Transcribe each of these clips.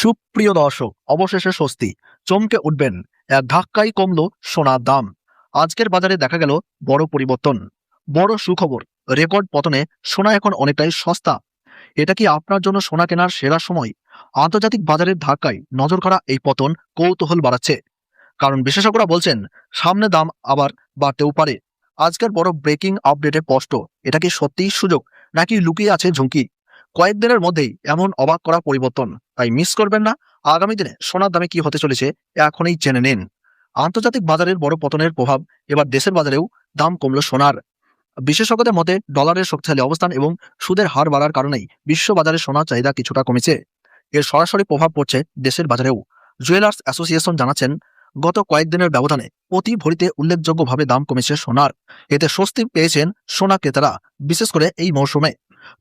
সুপ্রিয় দর্শক, অবশেষে স্বস্তি, চমকে উঠবেন, এক ধাক্কায় কমলো সোনার দাম। আজকের বাজারে দেখা গেল বড় পরিবর্তন, বড় সুখবর। রেকর্ড পতনে সোনা এখন অনেকটাই সস্তা। এটা কি আপনার জন্য সোনা কেনার সেরা সময়? আন্তর্জাতিক বাজারের ধাক্কায় নজর করা এই পতন কৌতূহল বাড়াচ্ছে, কারণ বিশেষজ্ঞরা বলছেন সামনে দাম আবার বাড়তেও পারে। আজকের বড় ব্রেকিং আপডেটে স্পষ্ট, এটা কি সত্যিই সুযোগ নাকি লুকিয়ে আছে ঝুঁকি? কয়েকদিনের মধ্যেই এমন অবাক করা পরিবর্তন, তাই মিস করবেন না। আগামী দিনে সোনার দামে কি হতে চলেছে এখনই জেনে নিন। আন্তর্জাতিক বাজারের বড় পতনের প্রভাব এবার দেশের বাজারেও। দাম কমলো সোনার। বিশেষজ্ঞদের মতে ডলারের শক্তিশালী অবস্থান এবং সুদের হার বাড়ার কারণেই বিশ্ব বাজারে সোনার চাহিদা কিছুটা কমেছে। এর সরাসরি প্রভাব পড়ছে দেশের বাজারেও। জুয়েলার্স অ্যাসোসিয়েশন জানাচ্ছেন, গত কয়েকদিনের ব্যবধানে প্রতি ভরিতে উল্লেখযোগ্যভাবে দাম কমেছে সোনার। এতে স্বস্তি পেয়েছেন সোনা ক্রেতারা, বিশেষ করে এই মৌসুমে।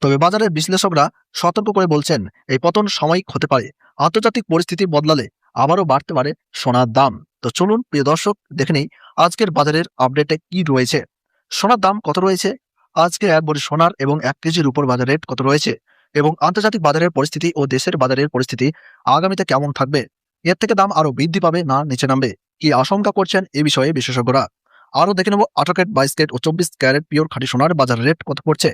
তবে বাজারের বিশ্লেষকরা সতর্ক করে বলছেন, এই পতন সাময়িক হতে পারে। আন্তর্জাতিক পরিস্থিতি বদলালে আবারও বাড়তে পারে সোনার দাম। তো চলুন প্রিয় দর্শক, দেখে নেই আজকের বাজারের আপডেটে কি রয়েছে। সোনার দাম কত রয়েছে আজকে, এক ভরি সোনার এবং 1 কেজির উপর বাজার রেট কত রয়েছে, এবং আন্তর্জাতিক বাজারের পরিস্থিতি ও দেশের বাজারের পরিস্থিতি আগামীতে কেমন থাকবে। এর থেকে দাম আরো বৃদ্ধি পাবে না নিচে নামবে, কি আশঙ্কা করছেন এ বিষয়ে বিশেষজ্ঞরা। আরো দেখে নেব 18 ক্যারেট, 22 ক্যারেট ও 24 ক্যারেট পিওর খাঁটি সোনার বাজার রেট কত পড়ছে।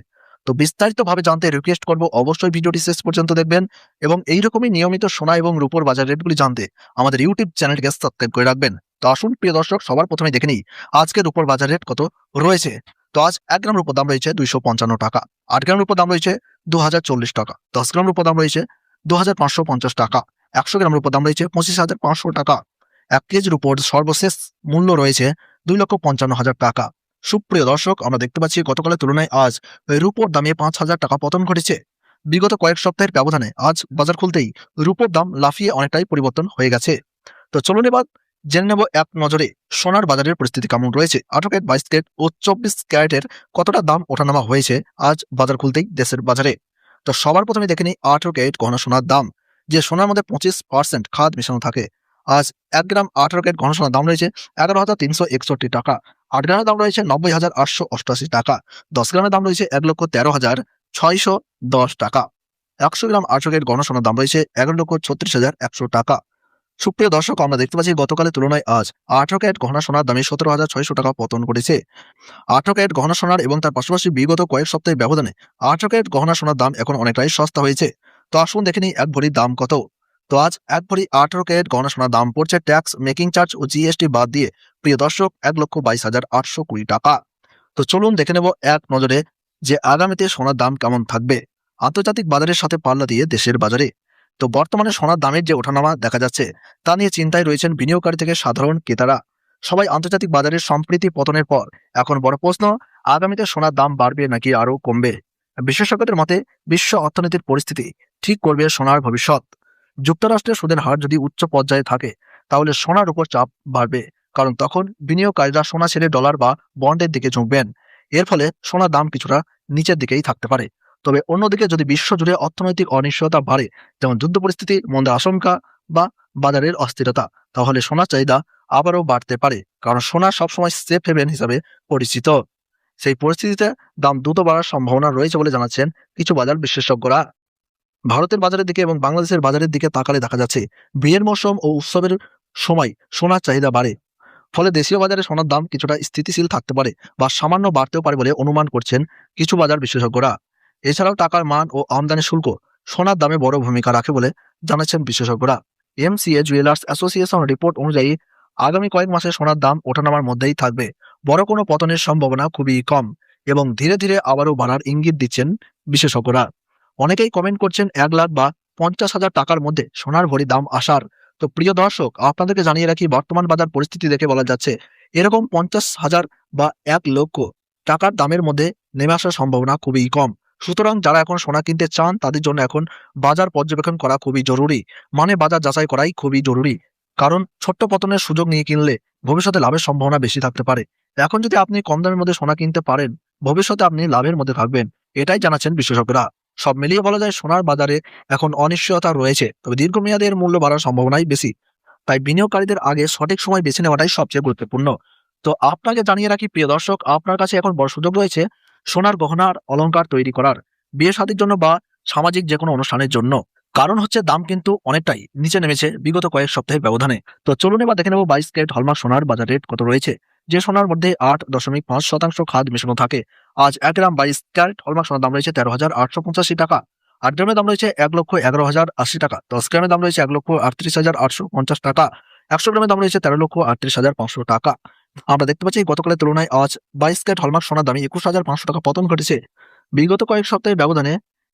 তো বিস্তারিতভাবে জানতে রিকোয়েস্ট করব, অবশ্যই ভিডিওটি শেষ পর্যন্ত দেখবেন, এবং এইরকমই নিয়মিত সোনা এবং রূপোর বাজার রেটগুলি জানতে আমাদের ইউটিউব চ্যানেলটিকে সাবস্ক্রাইব করে রাখবেন। তো আসুন প্রিয় দর্শক, সবার প্রথমে দেখে নিই আজকের রূপোর বাজার রেট কত রয়েছে। তো আজ 1 গ্রাম রূপোর দাম রয়েছে 255 টাকা, 8 গ্রাম রূপোর দাম রয়েছে 2040 টাকা, 10 গ্রাম রূপোর দাম রয়েছে 2550 টাকা, 100 গ্রাম রূপোর দাম রয়েছে 25,500 টাকা। 1 কেজির উপর সর্বশেষ মূল্য রয়েছে 2,55,000 টাকা। সুপ্রিয় দর্শক, আমরা দেখতে পাচ্ছি গতকালের তুলনায় আজ রূপোর দামে 5,000 টাকা পতন ঘটেছে। বিগত কয়েক সপ্তাহের ব্যবধানে আজ বাজার খুলতেই রূপোর দাম লাফিয়ে অনেকটাই পরিবর্তন হয়ে গেছে। তো চলুন এবার জেনে নেব এক নজরে সোনার বাজারের পরিস্থিতি কেমন রয়েছে। 18 ক্যারেট, 22 ক্যারেট ও 24 ক্যারেটের কতটা দাম ওঠানামা হয়েছে আজ বাজার খুলতেই দেশের বাজারে। তো সবার প্রথমে দেখে নিই 18 ক্যারেট গহনা সোনার দাম, যে সোনার মধ্যে 25% খাদ মেশানো থাকে। আজ 1 গ্রাম 18 ক্যারেট গহনা সোনার দাম রয়েছে 11,361 টাকা, 8 গ্রামের দাম রয়েছে 90,888 টাকা, 10 গ্রামের দাম রয়েছে 1,13,610 টাকা, 100 গ্রাম 18 ক্যারেট গহনা সোনার দাম রয়েছে 11,36,100 টাকা। সুপ্রিয় দর্শক, আমরা দেখতে পাচ্ছি গতকালের তুলনায় আজ 18 ক্যারেট গহনা সোনার দামে 17,600 টাকা পতন ঘটেছে। 18 ক্যারেট গহনা সোনার এবং তার পাশাপাশি বিগত কয়েক সপ্তাহের ব্যবধানে 18 ক্যারেট গহনা সোনার দাম এখন অনেকটাই সস্তা হয়েছে। তো আসুন দেখে নিই এক ভরির দাম কত। তো আজ এক ভরি 18 ক্যারেট গহনা সোনার দাম পড়ছে ট্যাক্স, মেকিং চার্জ ও জিএসটি বাদ দিয়ে, প্রিয় দর্শক, 1,22,820 টাকা। তো চলুন দেখে নেব এক নজরে যে আগামীতে সোনার দাম কেমন থাকবে আন্তর্জাতিক বাজারের সাথে পাল্লা দিয়ে দেশের বাজারে। তো বর্তমানে সোনার দামের যে ওঠানামা দেখা যাচ্ছে, তা নিয়ে চিন্তায় রয়েছেন বিনিয়োগকারী থেকে সাধারণ ক্রেতারা। সবাই আন্তর্জাতিক বাজারের সম্প্রীতি পতনের পর এখন বড় প্রশ্ন, আগামীতে সোনার দাম বাড়বে নাকি আরও কমবে। বিশেষজ্ঞদের মতে বিশ্ব অর্থনীতির পরিস্থিতি ঠিক করবে সোনার ভবিষ্যৎ। যুক্তরাষ্ট্রের সুদের হার যদি উচ্চ পর্যায়ে থাকে, তাহলে সোনার উপর চাপ বাড়বে, কারণ তখন বিনিয়োগকারীরা সোনা ছেড়ে ডলার বা বন্ডের দিকে ঝুঁকবেন। এর ফলে সোনার দাম কিছুটা নিচের দিকেই থাকতে পারে। তবে অন্যদিকে যদি বিশ্বজুড়ে অর্থনৈতিক অনিশ্চয়তা বাড়ে, যেমন যুদ্ধ পরিস্থিতি, মন্দার আশঙ্কা বা বাজারের অস্থিরতা, তাহলে সোনার চাহিদা আবারও বাড়তে পারে, কারণ সোনা সবসময় সেফ হেভেন হিসাবে পরিচিত। সেই পরিস্থিতিতে দাম দ্রুত বাড়ার সম্ভাবনা রয়েছে বলে জানাচ্ছেন কিছু বাজার বিশেষজ্ঞরা। ভারতের বাজারের দিকে এবং বাংলাদেশের বাজারের দিকে তাকালে দেখা যাচ্ছে বিয়ের মৌসুম ও উৎসবের সময় সোনার চাহিদা বাড়ে, ফলে দেশীয় বাজারে সোনার দাম কিছুটা স্থিতিশীল থাকতে পারে বা সামান্য বাড়তেও পারে বলে অনুমান করছেন কিছু বাজার বিশেষজ্ঞরা। এছাড়াও টাকার মান ও আমদানি শুল্ক সোনার দামে বড় ভূমিকা রাখে বলে জানাচ্ছেন বিশেষজ্ঞরা। এমসিএ জুয়েলার্স অ্যাসোসিয়েশন রিপোর্ট অনুযায়ী আগামী কয়েক মাসে সোনার দাম ওঠানামার মধ্যেই থাকবে, বড় কোনো পতনের সম্ভাবনা খুবই কম, এবং ধীরে ধীরে আবারও বাড়ার ইঙ্গিত দিচ্ছেন বিশেষজ্ঞরা। অনেকেই কমেন্ট করছেন 1 লাখ বা 50,000 টাকার মধ্যে সোনার ভরি দাম আসার। তো প্রিয় দর্শক, আপনাদেরকে জানিয়ে রাখি, বর্তমান বাজার পরিস্থিতি দেখে বলা যাচ্ছে এরকম 50,000 বা 1 লক্ষ টাকার দামের মধ্যে নেমে আসার সম্ভাবনা খুবই কম। সুতরাং যারা এখন সোনা কিনতে চান, তাদের জন্য এখন বাজার পর্যবেক্ষণ করা খুবই জরুরি, মানে বাজার যাচাই করাই খুবই জরুরি। কারণ ছোট্ট পতনের সুযোগ নিয়ে কিনলে ভবিষ্যতে লাভের সম্ভাবনা বেশি থাকতে পারে। এখন যদি আপনি কম দামের মধ্যে সোনা কিনতে পারেন, ভবিষ্যতে আপনি লাভের মধ্যে থাকবেন, এটাই জানাচ্ছেন বিশেষজ্ঞরা। সব মিলিয়ে বলা যায় সোনার বাজারে এখন অনিশ্চয়তা রয়েছে, তবে দীর্ঘমেয়াদে এর মূল্য বাড়ার সম্ভাবনাই বেশি। তাই বিনিয়োগকারীদের আগে সঠিক সময় বেছে নেওয়াটাই সবচেয়ে গুরুত্বপূর্ণ। তো আপনাকে জানিয়ে রাখি প্রিয় দর্শক, আপনার কাছে এখন বড় সুযোগ রয়েছে সোনার গহনার অলংকার তৈরি করার, বিয়ে শাদীর জন্য বা সামাজিক যে কোনো অনুষ্ঠানের জন্য। কারণ হচ্ছে দাম কিন্তু অনেকটাই নিচে নেমেছে বিগত কয়েক সপ্তাহের ব্যবধানে। তো চলুন এবার দেখে নেব 22 ক্যারেট হলমার্ক সোনার বাজার রেট কত রয়েছে। যে সোনার মধ্যে 8.5% খাদ মেশানো থাকে। আজ 1 গ্রাম 22 ক্যারেট হলমার্ক সোনার দাম রয়েছে 13,885 টাকা। 8 গ্রামের দাম রয়েছে 1,11,080 টাকা। 10 গ্রামের দাম রয়েছে 1,38,850 টাকা। 100 গ্রামের দাম রয়েছে 13,38,500 টাকা। আমরা দেখতে পাচ্ছি গতকালের তুলনায় আজ 22 ক্যারেট হলমার্ক সোনার দামে 21,500 টাকা পতন ঘটেছে। বিগত কয়েক সপ্তাহের ব্যবধানে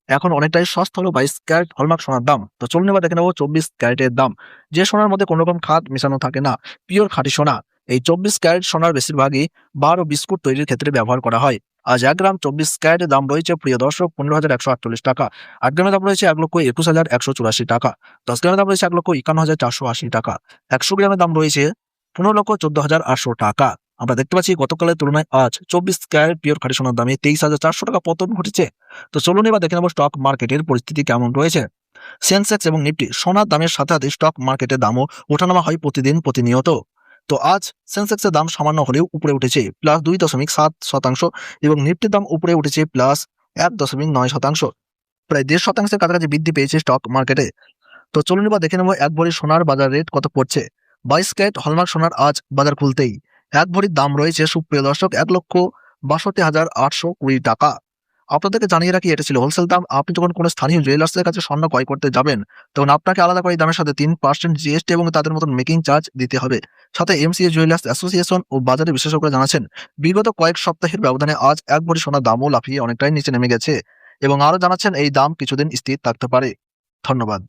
এখন অনেকটাই সস্তা হলো 22 ক্যারেট হলমার্ক সোনার দাম। তো চলুন এবার দেখে নেব 24 ক্যারেটের দাম। যে সোনার মধ্যে কোনো রকম খাদ মেশানো থাকে না, পিওর খাঁটি সোনা। এই 24 ক্যারেট সোনার বেশিরভাগই বার ও বিস্কুট তৈরির ক্ষেত্রে ব্যবহার করা হয়। আজ 1 গ্রাম 24 ক্যারেটের দাম রয়েছে প্রিয় দর্শক 15,148 টাকা। 8 গ্রামের দাম রয়েছে 1,21,184 টাকা। 10 গ্রামের দাম রয়েছে 1,51,480 টাকা। 100 গ্রামের দাম রয়েছে 15,14,800 টাকা। আমরা দেখতে পাচ্ছি গতকালের তুলনায় আজ 24 ক্যারেট পিওর খাঁটি সোনার দামে 23,400 টাকা পতন ঘটেছে। তো চলুন এবার দেখে নেব স্টক মার্কেটের পরিস্থিতি কেমন রয়েছে। সেন্সেক্স এবং নিফটি সোনার দামের সাথে সাথে স্টক মার্কেটের দামও ওঠানামা হয় প্রতিদিন প্রতিনিয়ত। তো আজ সেন্সেক্সের দাম সামান্য হলেও উপরে উঠেছে +2.7% এবং নিফটির দাম উপরে উঠেছে +1.9%। প্রায় 1.5% কাছাকাছি বৃদ্ধি পেয়েছে স্টক মার্কেটে। তো চলুন এবার দেখে নেব এক ভরি সোনার বাজার রেট কত পড়ছে। 22 ক্যারেট হলমার্ক সোনার আজ বাজার খুলতেই এক ভরির দাম রয়েছে সুপ্রিয় দর্শক 1,62,820 টাকা। আপনাদেরকে জানিয়ে রাখি এটা ছিল হোলসেল দাম। আপনি যখন কোনো স্থানীয় জুয়েলার্সের কাছে স্বর্ণ ক্রয় করতে যাবেন তখন আপনাকে আলাদা করে এই দামের সাথে 3% জিএসটি এবং তাদের মতন মেকিং চার্জ দিতে হবে। সাথে এমসিএ জুয়েলার্স অ্যাসোসিয়েশন ও বাজারে বিশেষজ্ঞরা জানাচ্ছেন বিগত কয়েক সপ্তাহের ব্যবধানে আজ এক ভরি সোনার দামও লাফিয়ে অনেকটাই নিচে নেমে গেছে এবং আরো জানাচ্ছেন এই দাম কিছুদিন স্থির থাকতে পারে। ধন্যবাদ।